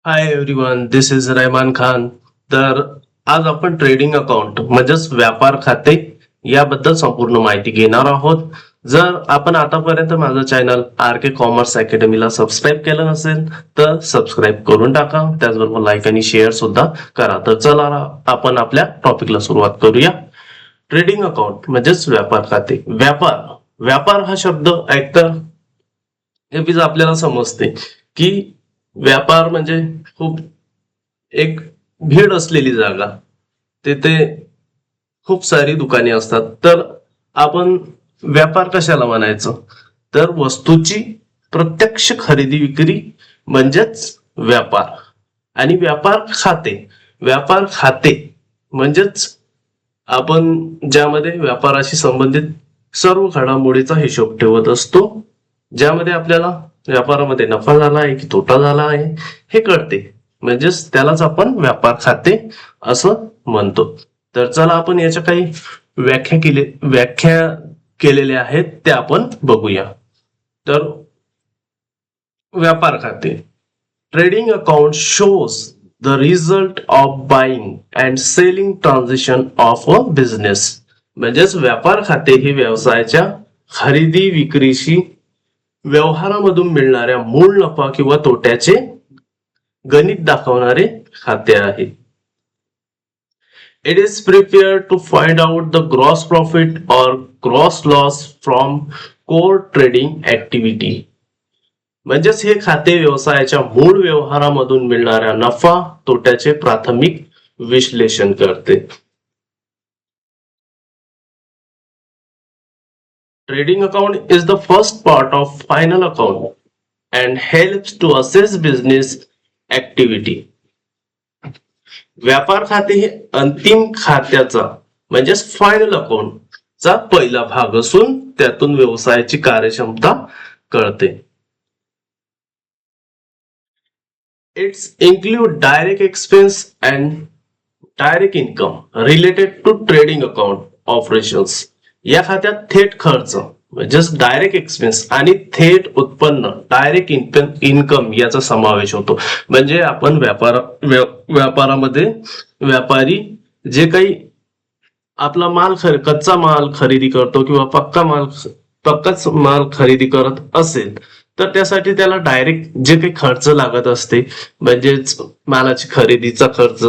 Hi everyone, this is Rahman Khan. तर आज आपण ट्रेडिंग अकाउंट म्हणजेच व्यापार खाते याबद्दल संपूर्ण माहिती घेणार आहोत. जर आपण आतापर्यंत माझं चॅनल आर के कॉमर्स अकॅडमीला सबस्क्राईब केलं नसेल तर सबस्क्राईब करून टाका. त्याचबरोबर लाईक आणि शेअर सुद्धा करा. तर चला आपण आपल्या टॉपिकला सुरुवात करूया. ट्रेडिंग अकाउंट म्हणजेच व्यापार खाते. व्यापार व्यापार हा शब्द ऐकता आपल्याला समजते की व्यापार म्हणजे खूप एक भीड असलेली जागा. तिथे खूप सारी दुकाने असतात. तर आपण व्यापार कशाला म्हणायचं, तर वस्तूची प्रत्यक्ष खरेदी विक्री म्हणजेच व्यापार. आणि व्यापार खाते म्हणजेच आपण ज्यामध्ये व्यापाराशी संबंधित सर्व घडामोडीचा हिशोब ठेवत असतो, ज्यामध्ये आपल्याला व्यापारामध्ये नफा झाला आहे की तोटा झाला आहे हे कळते. म्हणजेच त्यालाच आपण व्यापार खाते असं म्हणतो. तर चला आपण याच्या काही व्याख्या केलेल्या आहेत त्या आपण बघूया. तर व्यापार खाते, trading account shows the result of buying and selling transaction of a business. म्हणजेच व्यापार खाते हे व्यवसायाच्या खरेदी विक्रीशी व्यवहारामधून मिळणाऱ्या मूळ नफा किंवा तोट्याचे गणित दाखवणारे खाते आहे. It is prepared to find out the gross profit और gross loss from core trading activity. म्हणजेच हे खाते व्यवसायाच्या मूळ व्यवहारामधून मिळणाऱ्या नफा तोट्याचे प्राथमिक विश्लेषण करते. Trading account is the first part of final account and helps to assess business activity. व्यापार खाते हे अंतिम खात्याचा म्हणजेच फायनल अकाउंट चा पहिला भाग असून त्यातून व्यवसायाची कार्यक्षमता कळते. It's include direct expense and direct income related to trading account operations. या खात्यात थेट खर्च म्हणजेच डायरेक्ट एक्सपेन्स आणि थेट उत्पन्न डायरेक्ट इन्कम याचा समावेश होतो. म्हणजे आपण व्यापारामध्ये व्यापारी जे काही आपला कच्चा माल खरेदी करतो किंवा पक्काच माल खरेदी करत असेल तर त्यासाठी त्याला डायरेक्ट जे काही खर्च लागत असते म्हणजेच मालाची खरेदीचा खर्च,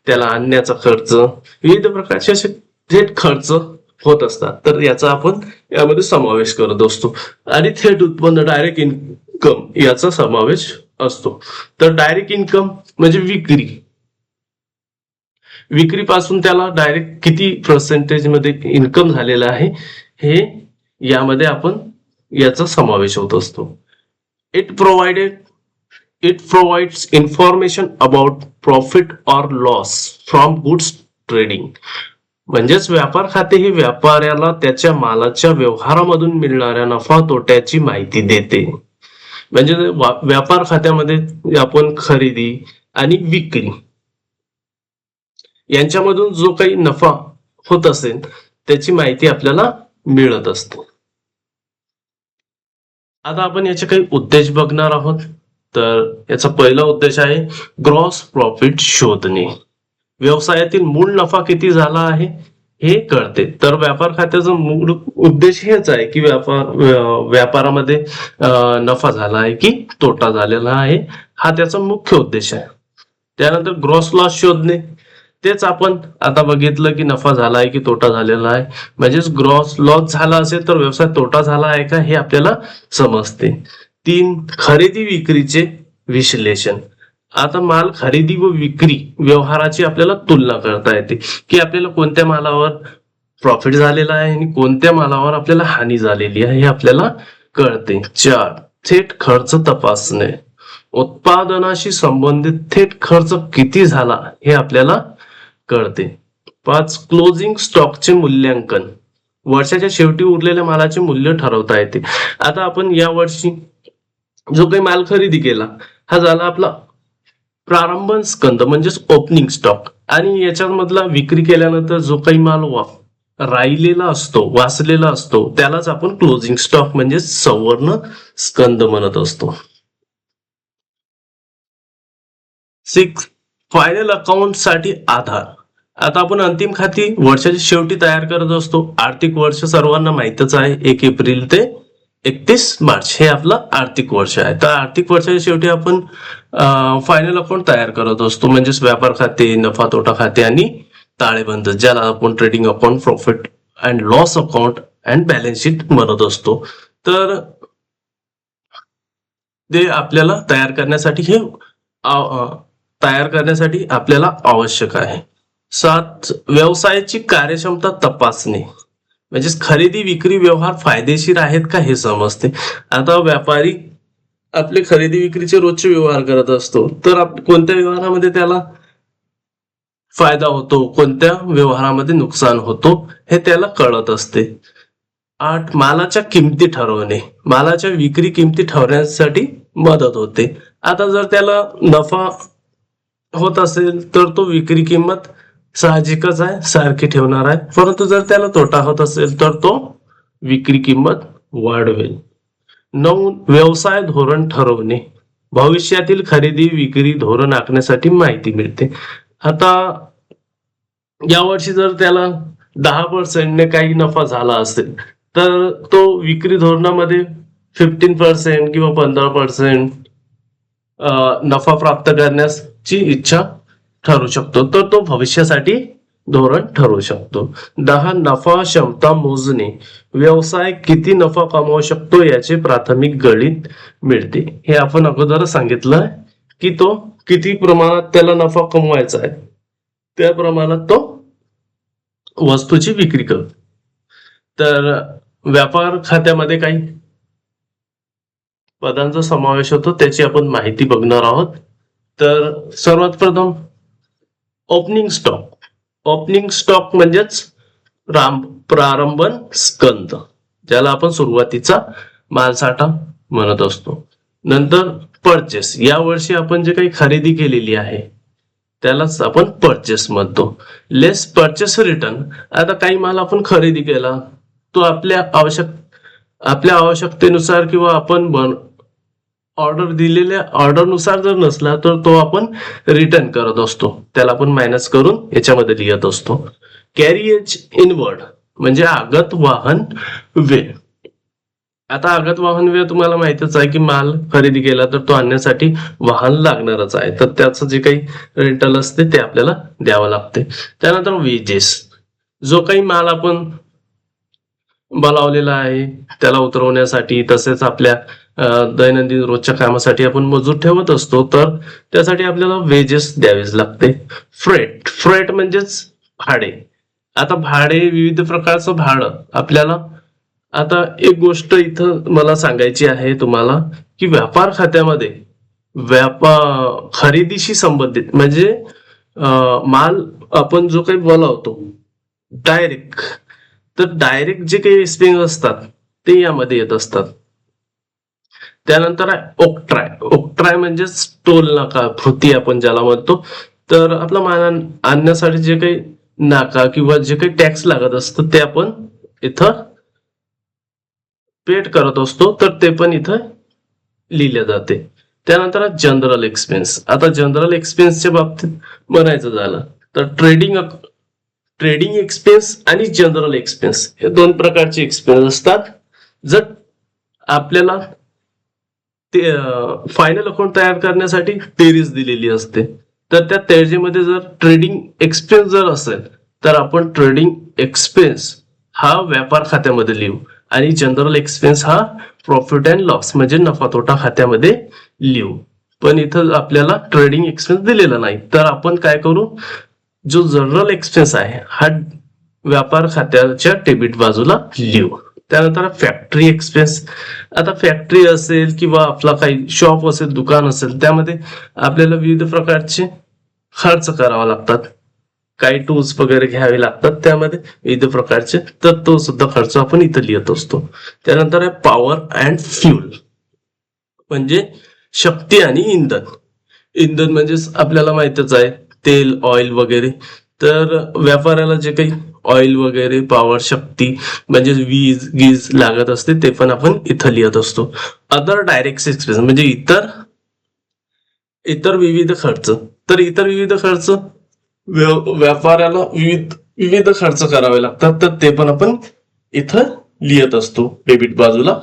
त्याला आणण्याचा खर्च, विविध प्रकारचे असे थेट खर्च होत असतात. तर याचा आपण यामध्ये समावेश करत असतो. आणि थेट उत्पन्न डायरेक्ट इन्कम याचा समावेश असतो. तर डायरेक्ट इन्कम म्हणजे विक्रीपासून त्याला डायरेक्ट किती पर्सेंटेज मध्ये इन्कम झालेला आहे हे यामध्ये आपण याचा समावेश होत असतो. It provides information about profit or loss from goods trading. म्हणजेच व्यापार खाते हे व्यापाऱ्याला त्याच्या मालाच्या व्यवहारामधून मिळणाऱ्या नफा तोट्याची माहिती देते. म्हणजे व्यापार खात्यामध्ये आपण खरेदी आणि विक्री यांच्यामधून जो काही नफा होत असेल त्याची माहिती आपल्याला मिळत असते. आता आपण याचे काही उद्देश बघणार आहोत. तर याचा पहिला उद्देश आहे ग्रॉस प्रॉफिट शोधणे. व्यवसायातील मूळ नफा किती झाला आहे हे कळते. तर व्यापार खात्याचा मूळ उद्देश हेच आहे की व्यापारामध्ये नफा झाला आहे की तोटा झालेला आहे, हा त्याचा मुख्य उद्देश आहे. त्यानंतर ग्रॉस लॉस शोधणे, तेच आपण आता बघितलं की नफा झाला आहे की तोटा झालेला आहे. म्हणजेच ग्रॉस लॉस झाला असेल तर व्यवसाय तोटा झाला आहे का हे आपल्याला समजते. 3, खरेदी विक्रीचे विश्लेषण. आता माल खरेदी व विक्री व्यवहाराची आपल्याला तुलना करता येते की आपल्याला कोणत्या मालावर प्रॉफिट झालेला आहे आणि कोणत्या मालावर आपल्याला हानी झालेली आहे हे आपल्याला कळते. 4, थेट खर्च तपासणे. उत्पादनाशी संबंधित थेट खर्च किती झाला हे आपल्याला कळते. 5, क्लोजिंग स्टॉकचे मूल्यांकन. वर्षाच्या शेवटी उरलेल्या मालाचे मूल्य ठरवता येते. आता आपण या वर्षी जो काही माल खरेदी केला हा झाला आपला प्रारंभ स्कंद म्हणजेच ओपनिंग स्टॉक. आणि याच्यामधला विक्री केल्यानंतर जो काही माल राहिलेला असतो, वाचलेला असतो, त्यालाच आपण क्लोजिंग स्टॉक म्हणजे संवर्ण स्कंद म्हणत असतो. 6 फायनल अकाउंट साठी आधार. आता आपण अंतिम खाती वर्षाच्या शेवटी तयार करत असतो. आर्थिक वर्ष सर्वांना माहितच आहे, 1 एप्रिल ते 31 मार्च हे आपलं आर्थिक वर्ष आहे. तर आर्थिक वर्षाच्या शेवटी आपण फायनल अकाउंट तयार करत असतो, म्हणजेच व्यापार खाते, नफा तोटा खाते आणि ताळेबंद, ज्याला आपण trading account, profit and loss account and balance sheet म्हणत असतो. तर ते आपल्याला तयार करण्यासाठी आपल्याला आवश्यक आहे. 7 व्यवसायाची कार्यक्षमता तपासणे, म्हणजेच खरेदी विक्री व्यवहार फायदेशीर आहेत का हे समजते. आता व्यापारी आपले खरेदी विक्रीचे रोजचे व्यवहार करत असतो, तर कोणत्या व्यवहारामध्ये त्याला फायदा होतो, कोणत्या व्यवहारामध्ये नुकसान होतो हे त्याला कळत असते. 8 मालाच्या किमती ठरवणे, मालाच्या विक्री किमती ठरवण्यासाठी मदत होते. आता जर त्याला नफा होत असेल तर तो विक्री किंमत साहजिकच आहे सारखी ठेवणार आहे, परंतु जर त्याला तोटा होत असेल तर तो विक्री किंमत वाढवेल. 9 व्यवसाय धोरण ठरवणे, भविष्यातील खरेदी विक्री धोरण आखण्यासाठी माहिती मिळते. आता यावर्षी जर त्याला 10% ने काही नफा झाला असेल तर तो विक्री धोरणामध्ये 15% किंवा 15% नफा प्राप्त करण्याची इच्छा ठरू शकतो, तर तो भविष्यासाठी धोरण ठरवू शकतो. 10 नफा क्षमता मोजणे, व्यवसाय किती नफा कमवू शकतो याचे प्राथमिक गणित मिळते. हे आपण अगोदर सांगितलं की तो किती प्रमाणात त्याला नफा कमवायचा आहे, त्या प्रमाणात तो वस्तूची विक्री करतो. तर व्यापार खात्यामध्ये काही पदांचा समावेश होतो, त्याची आपण माहिती बघणार आहोत. तर सर्वात प्रथम ओपनिंग स्टॉक. ओपनिंग स्टॉक म्हणजेच प्रारंभन स्कंद, ज्याला आपण सुरुवातीचा मालसाठा म्हणत असतो. नंतर परचेस, या वर्षी आपण जे काही खरेदी केलेली आहे त्यालाच आपण परचेस म्हणतो. लेस परचेस रिटर्न, आता काही माल आपण खरेदी केला, तो आपल्या आवश्यकतेनुसार किंवा आपण ऑर्डर दिलेल्या ऑर्डरनुसार जर नसला तर तो आपण रिटर्न करत असतो, त्याला आपण मायनस करून याच्यामध्ये लिहित असतो. कॅरिएज इनवर्ड म्हणजे आगत वाहन व्यय. आता आगत वाहन व्यय तुम्हाला माहितच आहे की माल खरेदी केला तर तो आणण्यासाठी वाहन लागणारच आहे, तर त्याचं जे काही रेंटल असते ते आपल्याला द्यावं लागते. त्यानंतर वेजेस, जो काही माल आपण बोलावलेला आहे त्याला उतरवण्यासाठी, तसेच आपल्या दैनंदिन रोजच्या कामासाठी आपण मजूर ठेवत असतो, तर त्यासाठी आपल्याला वेजेस द्यावेच लागते. फ्रेट म्हणजेच भाडे. आता भाडे, विविध प्रकारचं भाडं आपल्याला. आता एक गोष्ट इथं मला सांगायची आहे तुम्हाला की व्यापार खात्यामध्ये खरेदीशी संबंधित म्हणजे माल आपण जो काही बोलावतो डायरेक्ट, तर डायरेक्ट जे काही एक्सपेन्स असतात ते यामध्ये येत असतात. त्यानंतर आहे ओकट्राय. ओकट्राय म्हणजे टोल नाका, भृती आपण ज्याला म्हणतो. तर आपला माल आणण्यासाठी जे काही नाका किंवा जे काही टॅक्स लागत असतं ते आपण इथं पेड करत असतो, तर ते पण इथं लिहिले जाते. त्यानंतर जनरल एक्सपेन्स. आता जनरल एक्सपेन्सच्या बाबतीत म्हणायचं झालं तर ट्रेडिंग एक्सपेन्स आणि जनरल एक्सपेन्स हे 2 प्रकारचे एक्सपेन्स असतात. जर आपल्याला ते फायनल अकाउंट तयार करण्यासाठी बेरीज दिलेली असते, तर त्या बेरजेमध्ये जर ट्रेडिंग एक्सपेन्स जर असेल तर आपण ट्रेडिंग एक्सपेन्स हा व्यापार खात्यामध्ये लिहू आणि जनरल एक्सपेन्स हा प्रॉफिट अँड लॉस म्हणजे नफा तोटा खात्यामध्ये लिहू. पण इथं आपल्याला ट्रेडिंग एक्सपेन्स दिलेला नाही, तर आपण काय करू, जो जनरल एक्सपेन्स आहे हा व्यापार खात्याच्या डेबिट बाजूला लिहू. त्यानंतर फॅक्टरी एक्सपेन्स. आता फॅक्टरी असेल किंवा आपला काही शॉप असेल, दुकान असेल, त्यामध्ये आपल्याला विविध प्रकारचे खर्च करावा लागतात, काही टूल्स वगैरे घ्यावे लागतात त्यामध्ये विविध प्रकारचे, तर तो सुद्धा खर्च आपण इथं लिहित असतो. त्यानंतर आहे पॉवर अँड फ्यूल म्हणजे शक्ती आणि इंधन. इंधन म्हणजे आपल्याला माहितच आहे तेल, ऑइल वगैरे. तर व्यापाराला जे काही ऑइल वगैरे, पॉवर, शक्ती म्हणजे वीज लागत असते ते पण आपण इथं लिहित असतो. अदर डायरेक्ट एक्सपेन्स म्हणजे इतर विविध खर्च. तर इतर विविध खर्च व्यापाऱ्याला विविध खर्च करावे लागतात, तर ते पण आपण इथं लिहित असतो डेबिट बाजूला.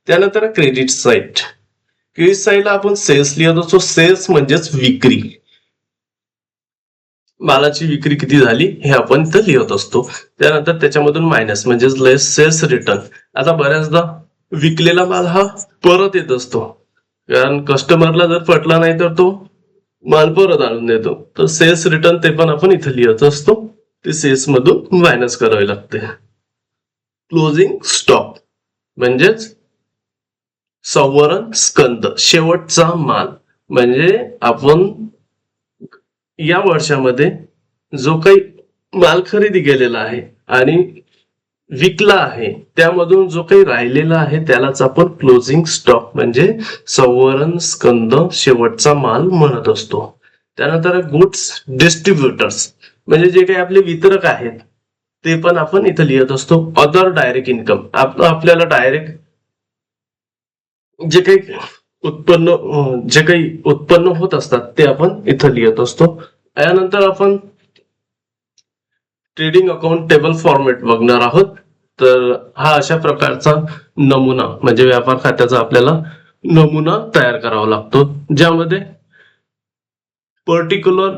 त्यानंतर क्रेडिट साईड. क्रेडिट साईडला आपण सेल्स लिहित असतो. सेल्स म्हणजेच विक्री, मालाची विक्री किती झाली हे आपण इथं लिहित असतो. त्यानंतर त्याच्यामधून मायनस म्हणजेच लेस सेल्स रिटर्न. आता बऱ्याचदा विकलेला माल हा परत येत असतो, कारण कस्टमरला जर पटला नाही तर तो माल परत आणून देतो. तर सेल्स रिटर्न ते पण आपण इथं लिहित असतो, ते सेल्स मधून मायनस करावे लागते. क्लोजिंग स्टॉक म्हणजेच संवरण स्कंद, शेवटचा माल. म्हणजे आपण या वर्षामध्ये जो काही माल खरेदी केलेला आहे आणि विकला आहे, त्यामधून जो काही राहिलेला आहे त्यालाच आपण क्लोजिंग स्टॉक म्हणजे संवरण स्कंद, शेवटचा माल म्हणत असतो. त्यानंतर गुड्स डिस्ट्रीब्युटर्स म्हणजे जे काही आपले वितरक आहेत ते पण आपण इथं लिहित असतो. अदर डायरेक्ट इन्कम, आपल्याला डायरेक्ट जे काही उत्पन्न होत असतात ते आपण इथं लिहित असतो. यानंतर आपण ट्रेडिंग अकाउंट टेबल फॉर्मॅट बघणार आहोत. तर हा अशा प्रकारचा नमुना म्हणजे व्यापार खात्याचा आपल्याला नमुना तयार करावा लागतो, ज्यामध्ये पर्टिक्युलर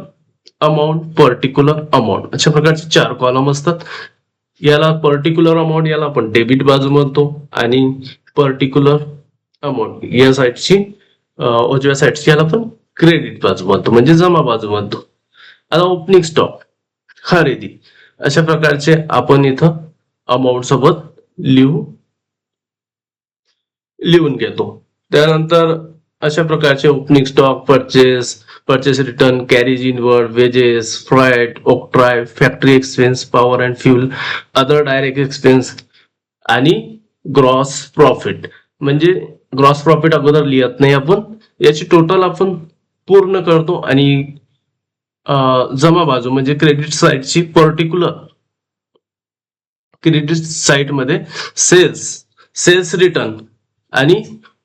अमाऊंट अशा प्रकारचे 4 कॉलम असतात. याला पर्टिक्युलर अमाऊंट याला आपण डेबिट बाजू म्हणतो आणि पर्टिक्युलर अमाऊंट या साईडची उजव्या साईडची याला आपण क्रेडिट बाजू म्हणतो म्हणजे जमा बाजू म्हणतो. आता ओपनिंग स्टॉक खरेदी, अशा प्रकारचे आपण इथं अमाऊंट सोबत लिहून घेतो. त्यानंतर अशा प्रकारचे opening stock, purchase return, carriage inward, wedges, freight, octroi, factory expense, power and fuel, other direct expense आणि ग्रॉस प्रॉफिट. म्हणजे ग्रॉस प्रॉफिट अगोदर लिहत नाही आपण, याची टोटल आपण पूर्ण करतो आणि जमा बाजू म्हणजे क्रेडिट साईडची क्रेडिट साईड मध्ये सेल्स रिटर्न आणि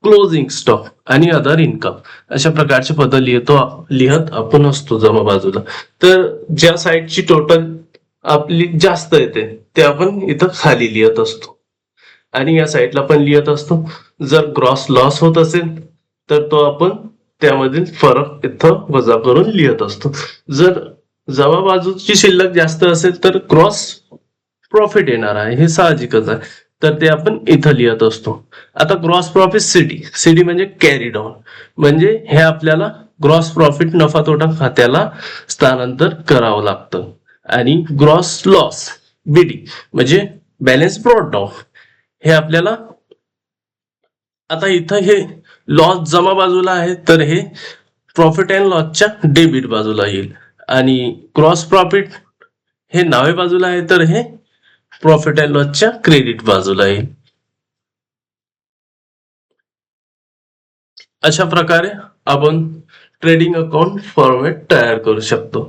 क्लोजिंग स्टॉक आणि अदर इन्कम अशा प्रकारचे पद लिहत आपण असतो जमा बाजूला. तर ज्या साईडची टोटल आपली जास्त येते ते आपण इथं खाली लिहत असतो आणि या साईडला पण लिहत असतो. जर ग्रॉस लॉस होत असेल तर तो आपण त्यामधील फरक इथं वजा करून लिहत असतो. जर जमा बाजूची शिल्लक जास्त असेल तर ग्रॉस प्रॉफिट येणार आहे, हे साहजिकच आहे, तर ते आपण इथं लिहत असतो. आता ग्रॉस प्रॉफिट सीडी म्हणजे कॅरी डाऊन, म्हणजे हे आपल्याला ग्रॉस प्रॉफिट नफा तोटा खात्याला स्थानांतर करावं लागतं. आणि ग्रॉस लॉस बीडी म्हणजे बॅलन्स ब्रॉट डाऊन, हे आपल्याला आता इथं हे लॉस जमा बाजूला आहे तर हे प्रॉफिट अँड लॉसच्या डेबिट बाजूला येईल आणि क्रॉस प्रॉफिट हे नावे बाजूला आहे तर हे प्रॉफिट अँड लॉसच्या क्रेडिट बाजूला येईल. अशा प्रकारे आपण ट्रेडिंग अकाउंट फॉर्मॅट तयार करू शकतो.